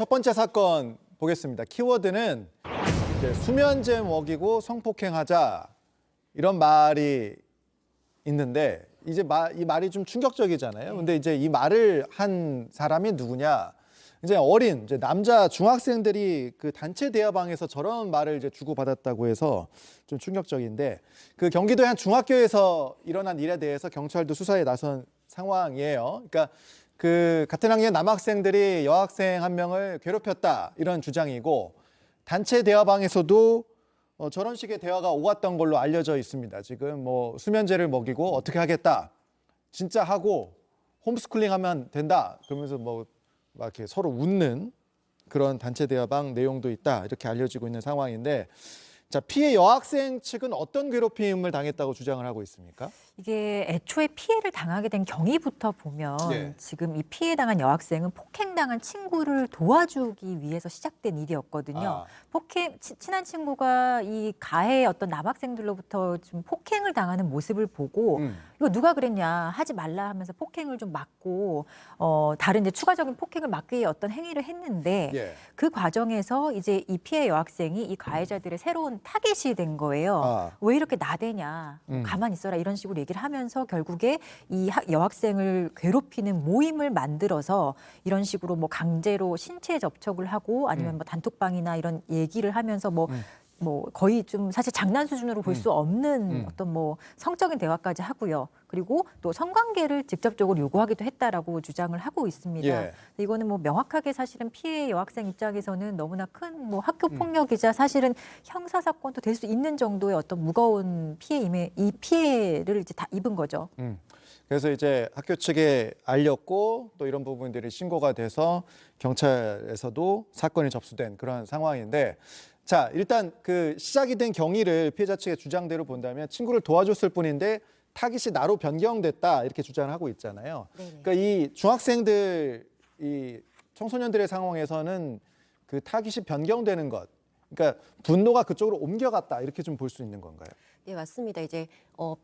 첫 번째 사건 보겠습니다. 키워드는 이제 수면제 먹이고 성폭행하자 이런 말이 있는데 이제 이 말이 좀 충격적이잖아요. 근데 이제 이 말을 한 사람이 누구냐? 이제 어린 이제 남자 중학생들이 그 단체 대화방에서 저런 말을 이제 주고받았다고 해서 좀 충격적인데 그 경기도의 한 중학교에서 일어난 일에 대해서 경찰도 수사에 나선 상황이에요. 그러니까 그 같은 학년 남학생들이 여학생 한 명을 괴롭혔다 이런 주장이고 단체 대화방에서도 저런 식의 대화가 오갔던 걸로 알려져 있습니다. 지금 뭐 수면제를 먹이고 어떻게 하겠다, 진짜 하고 홈스쿨링 하면 된다 그러면서 뭐 막 이렇게 서로 웃는 그런 단체 대화방 내용도 있다 이렇게 알려지고 있는 상황인데, 자, 피해 여학생 측은 어떤 괴롭힘을 당했다고 주장을 하고 있습니까? 이게 애초에 피해를 당하게 된 경위부터 보면 네. 지금 이 피해당한 여학생은 폭행당한 친구를 도와주기 위해서 시작된 일이었거든요. 친한 친구가 이 가해 어떤 남학생들로부터 좀 폭행을 당하는 모습을 보고 이거 누가 그랬냐, 하지 말라 하면서 폭행을 좀 막고 다른 이제 추가적인 폭행을 막기 위해 어떤 행위를 했는데 예. 그 과정에서 이제 이 피해 여학생이 이 가해자들의 새로운 타겟이 된 거예요. 왜 이렇게 나대냐, 가만히 있어라 이런 식으로 얘기를 하면서 결국에 이 여학생을 괴롭히는 모임을 만들어서 이런 식으로 뭐 강제로 신체 접촉을 하고 아니면 뭐 단톡방이나 이런 얘기를 하면서 뭐 거의 좀 사실 장난 수준으로 볼 수 없는 어떤 뭐 성적인 대화까지 하고요. 그리고 또 성관계를 직접적으로 요구하기도 했다라고 주장을 하고 있습니다. 예. 이거는 뭐 명확하게 사실은 피해 여학생 입장에서는 너무나 큰 뭐 학교 폭력이자 사실은 형사 사건도 될 수 있는 정도의 어떤 무거운 이 피해를 이제 다 입은 거죠. 그래서 이제 학교 측에 알렸고 또 이런 부분들이 신고가 돼서 경찰에서도 사건이 접수된 그런 상황인데, 자, 일단 그 시작이 된 경위를 피해자 측의 주장대로 본다면 친구를 도와줬을 뿐인데 타깃이 나로 변경됐다 이렇게 주장을 하고 있잖아요. 네네. 그러니까 이 중학생들, 이 청소년들의 상황에서는 그 타깃이 변경되는 것, 그러니까 분노가 그쪽으로 옮겨갔다 이렇게 좀 볼 수 있는 건가요? 네, 맞습니다. 이제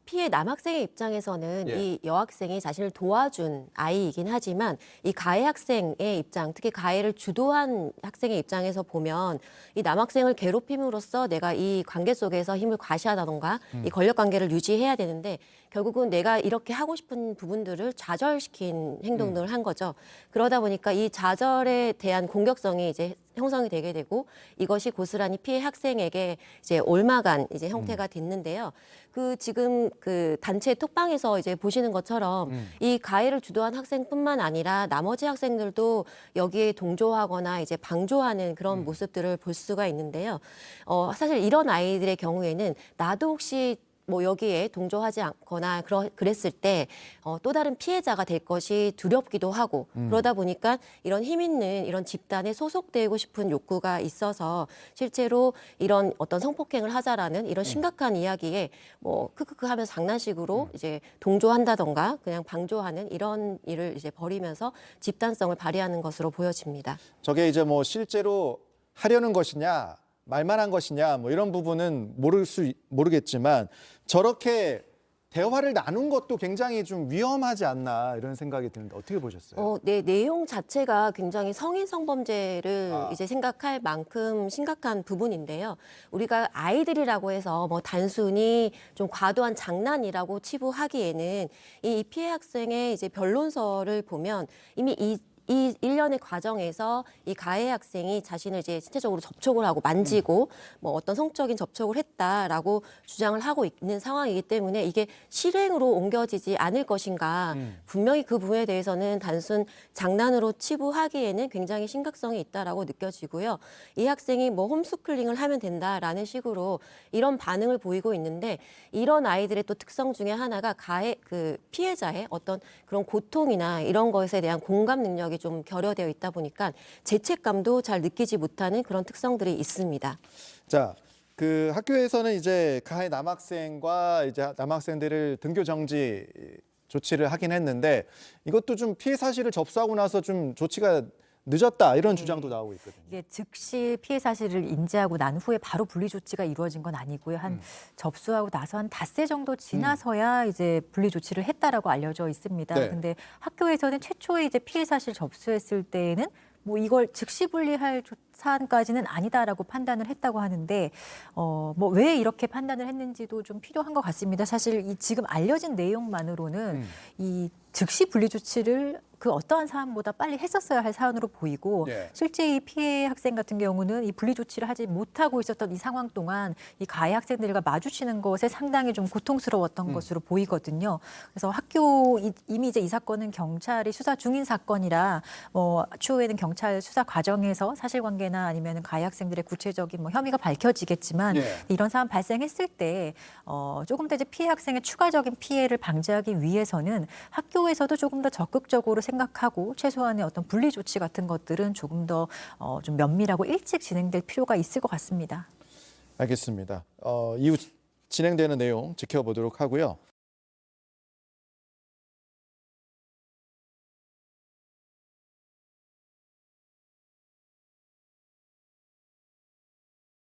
피해 남학생의 입장에서는 예. 이 여학생이 자신을 도와준 아이이긴 하지만 이 가해 학생의 입장, 특히 가해를 주도한 학생의 입장에서 보면 이 남학생을 괴롭힘으로써 내가 이 관계 속에서 힘을 과시하다던가 이 권력 관계를 유지해야 되는데 결국은 내가 이렇게 하고 싶은 부분들을 좌절시킨 행동들을 한 거죠. 그러다 보니까 이 좌절에 대한 공격성이 이제 형성이 되게 되고 이것이 고스란히 피해 학생에게 이제 옮아간 이제 형태가 됐는데요. 그 지금 그 단체 톡방에서 이제 보시는 것처럼 이 가해를 주도한 학생뿐만 아니라 나머지 학생들도 여기에 동조하거나 이제 방조하는 그런 모습들을 볼 수가 있는데요. 사실 이런 아이들의 경우에는 나도 혹시 뭐 여기에 동조하지 않거나 그랬을 때 또 다른 피해자가 될 것이 두렵기도 하고 그러다 보니까 이런 힘 있는 이런 집단에 소속되고 싶은 욕구가 있어서 실제로 이런 어떤 성폭행을 하자라는 이런 심각한 이야기에 뭐 크크크 하면서 장난식으로 이제 동조한다던가 그냥 방조하는 이런 일을 이제 벌이면서 집단성을 발휘하는 것으로 보여집니다. 저게 이제 뭐 실제로 하려는 것이냐 말만 한 것이냐 뭐 이런 부분은 모르겠지만 저렇게 대화를 나눈 것도 굉장히 좀 위험하지 않나 이런 생각이 드는데 어떻게 보셨어요? 네, 내용 자체가 굉장히 성인 성범죄를 이제 생각할 만큼 심각한 부분인데요. 우리가 아이들이라고 해서 뭐 단순히 좀 과도한 장난이라고 치부하기에는 이 피해 학생의 이제 변론서를 보면 이미 이 일련의 과정에서 이 가해 학생이 자신을 이제 신체적으로 접촉을 하고 만지고 뭐 어떤 성적인 접촉을 했다라고 주장을 하고 있는 상황이기 때문에 이게 실행으로 옮겨지지 않을 것인가. 분명히 그 부분에 대해서는 단순 장난으로 치부하기에는 굉장히 심각성이 있다라고 느껴지고요. 이 학생이 뭐 홈스쿨링을 하면 된다라는 식으로 이런 반응을 보이고 있는데 이런 아이들의 또 특성 중에 하나가 그 피해자의 어떤 그런 고통이나 이런 것에 대한 공감 능력이 좀 결여되어 있다 보니까 죄책감도 잘 느끼지 못하는 그런 특성들이 있습니다. 자, 그 학교에서는 이제 가해 남학생과 이제 남학생들을 등교 정지 조치를 하긴 했는데 이것도 좀 피해 사실을 접수하고 나서 좀 조치가 늦었다 이런 주장도 나오고 있거든요. 이게 즉시 피해 사실을 인지하고 난 후에 바로 분리 조치가 이루어진 건 아니고요. 한 접수하고 나서 한 닷새 정도 지나서야 이제 분리 조치를 했다라고 알려져 있습니다. 네. 근데 학교에서는 최초에 이제 피해 사실 접수했을 때에는 뭐 이걸 즉시 분리할 사안까지는 아니다라고 판단을 했다고 하는데 뭐 왜 이렇게 판단을 했는지도 좀 필요한 것 같습니다. 사실 이 지금 알려진 내용만으로는 이 즉시 분리 조치를 그 어떠한 사안보다 빨리 했었어야 할 사안으로 보이고 예. 실제 이 피해 학생 같은 경우는 이 분리 조치를 하지 못하고 있었던 이 상황 동안 이 가해 학생들과 마주치는 것에 상당히 좀 고통스러웠던 것으로 보이거든요. 그래서 학교 이미 이제 이 사건은 경찰이 수사 중인 사건이라 뭐 추후에는 경찰 수사 과정에서 사실관계나 아니면 가해 학생들의 구체적인 뭐 혐의가 밝혀지겠지만 예. 이런 사안 발생했을 때 조금 더 이제 피해 학생의 추가적인 피해를 방지하기 위해서는 학교에서도 조금 더 적극적으로 생각하고 최소한의 어떤 분리 조치 같은 것들은 조금 더 좀 면밀하고 일찍 진행될 필요가 있을 것 같습니다. 알겠습니다. 이후 진행되는 내용 지켜보도록 하고요.